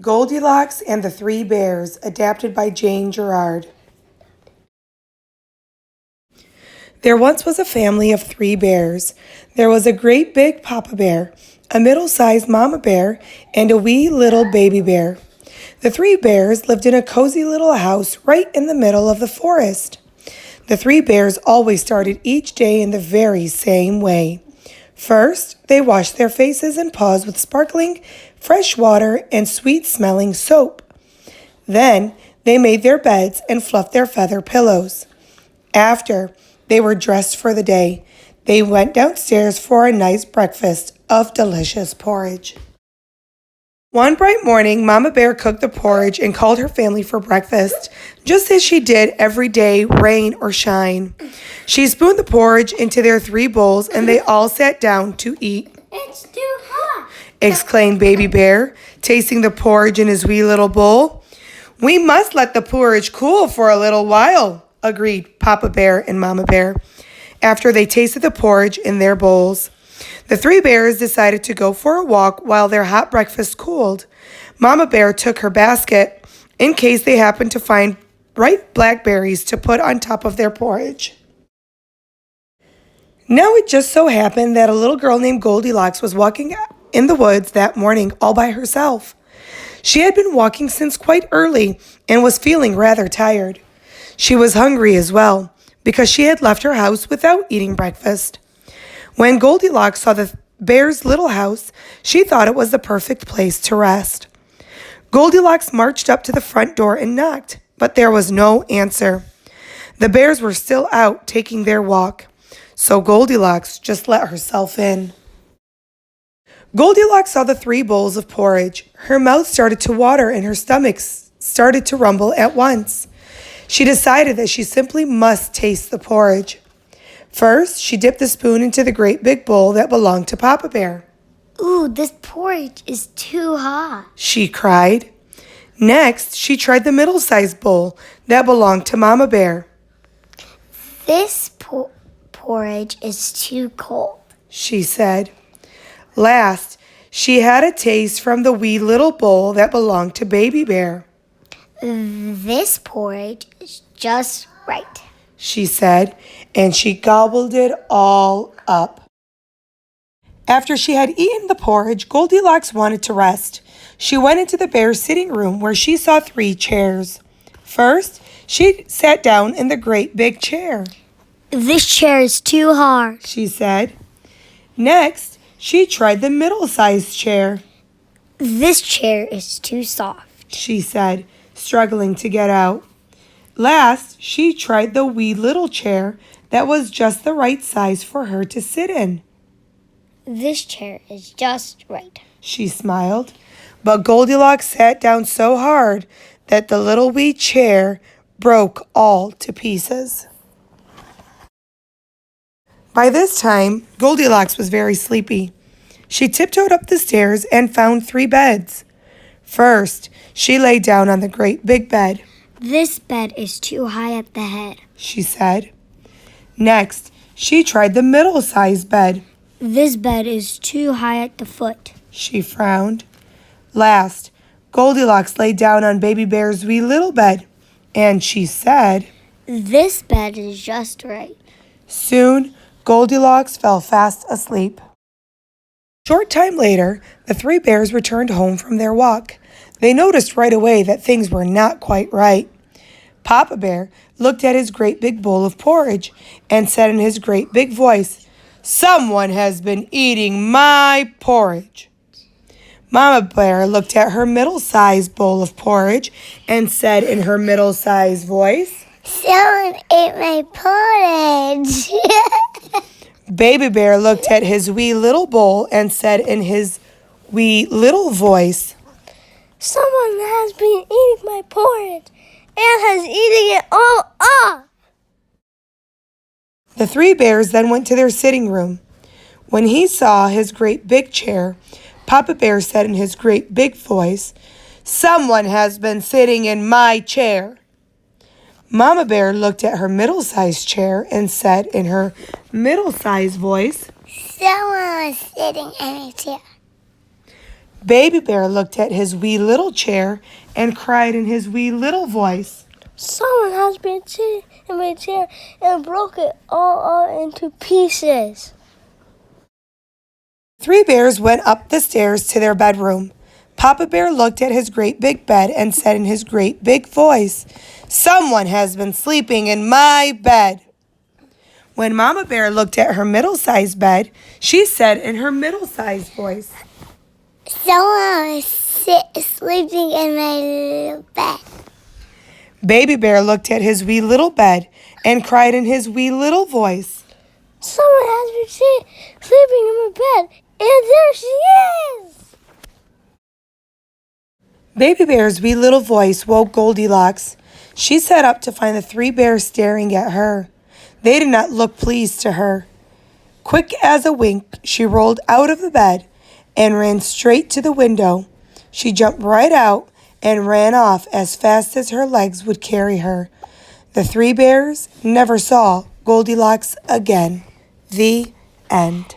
Goldilocks and the Three Bears, adapted by Jane Gerard. There once was a family of 3 bears. There was a great big papa bear, a middle-sized mama bear, and a wee little baby bear. The 3 bears lived in a cozy little house right in the middle of the forest. The 3 bears always started each day in the very same way. First, they washed their faces and paws with sparkling, fresh water and sweet-smelling soap. Then, they made their beds and fluffed their feather pillows. After they were dressed for the day, they went downstairs for a nice breakfast of delicious porridge. One bright morning, Mama Bear cooked the porridge and called her family for breakfast, just as she did every day, rain or shine. She spooned the porridge into their 3 bowls, and they all sat down to eat. It's too hot, exclaimed Baby Bear, tasting the porridge in his wee little bowl. We must let the porridge cool for a little while, agreed Papa Bear and Mama Bear, after they tasted the porridge in their bowls. The 3 bears decided to go for a walk while their hot breakfast cooled. Mama Bear took her basket in case they happened to find ripe blackberries to put on top of their porridge. Now it just so happened that a little girl named Goldilocks was walking in the woods that morning all by herself. She had been walking since quite early and was feeling rather tired. She was hungry as well because she had left her house without eating breakfast. When Goldilocks saw the bear's little house, she thought it was the perfect place to rest. Goldilocks marched up to the front door and knocked, but there was no answer. The bears were still out taking their walk, so Goldilocks just let herself in. Goldilocks saw the 3 bowls of porridge. Her mouth started to water and her stomach started to rumble at once. She decided that she simply must taste the porridge. First, she dipped the spoon into the great big bowl that belonged to Papa Bear. Ooh, this porridge is too hot, she cried. Next, she tried the middle-sized bowl that belonged to Mama Bear. This porridge is too cold, she said. Last, she had a taste from the wee little bowl that belonged to Baby Bear. This porridge is just right, she said, and she gobbled it all up. After she had eaten the porridge, Goldilocks wanted to rest. She went into the bear's sitting room where she saw 3 chairs. First, she sat down in the great big chair. This chair is too hard, she said. Next, she tried the middle-sized chair. This chair is too soft, she said, struggling to get out. Last, she tried the wee little chair that was just the right size for her to sit in. This chair is just right, she smiled. But Goldilocks sat down so hard that the little wee chair broke all to pieces. By this time, Goldilocks was very sleepy. She tiptoed up the stairs and found 3 beds. First, she lay down on the great big bed. This bed is too high at the head, she said. Next, she tried the middle-sized bed. This bed is too high at the foot, she frowned. Last, Goldilocks lay down on Baby Bear's wee little bed, and she said, This bed is just right. Soon, Goldilocks fell fast asleep. A short time later, the 3 bears returned home from their walk. They noticed right away that things were not quite right. Papa Bear looked at his great big bowl of porridge and said in his great big voice, Someone has been eating my porridge. Mama Bear looked at her middle-sized bowl of porridge and said in her middle-sized voice, Someone ate my porridge. Baby Bear looked at his wee little bowl and said in his wee little voice, Someone has been eating my porridge and has eaten it all up. The 3 bears then went to their sitting room. When he saw his great big chair, Papa Bear said in his great big voice, Someone has been sitting in my chair. Mama Bear looked at her middle-sized chair and said in her middle-sized voice, Someone was sitting in a chair. Baby Bear looked at his wee little chair and cried in his wee little voice. Someone has been sitting in my chair and broke it all into pieces. 3 bears went up the stairs to their bedroom. Papa Bear looked at his great big bed and said in his great big voice, "Someone has been sleeping in my bed." When Mama Bear looked at her middle-sized bed, she said in her middle-sized voice, Someone was sleeping in my little bed. Baby Bear looked at his wee little bed and cried in his wee little voice, Someone has been sleeping in my bed, and there she is! Baby Bear's wee little voice woke Goldilocks. She sat up to find the 3 bears staring at her. They did not look pleased to her. Quick as a wink, she rolled out of the bed and ran straight to the window. She jumped right out and ran off as fast as her legs would carry her. The 3 bears never saw Goldilocks again. The end.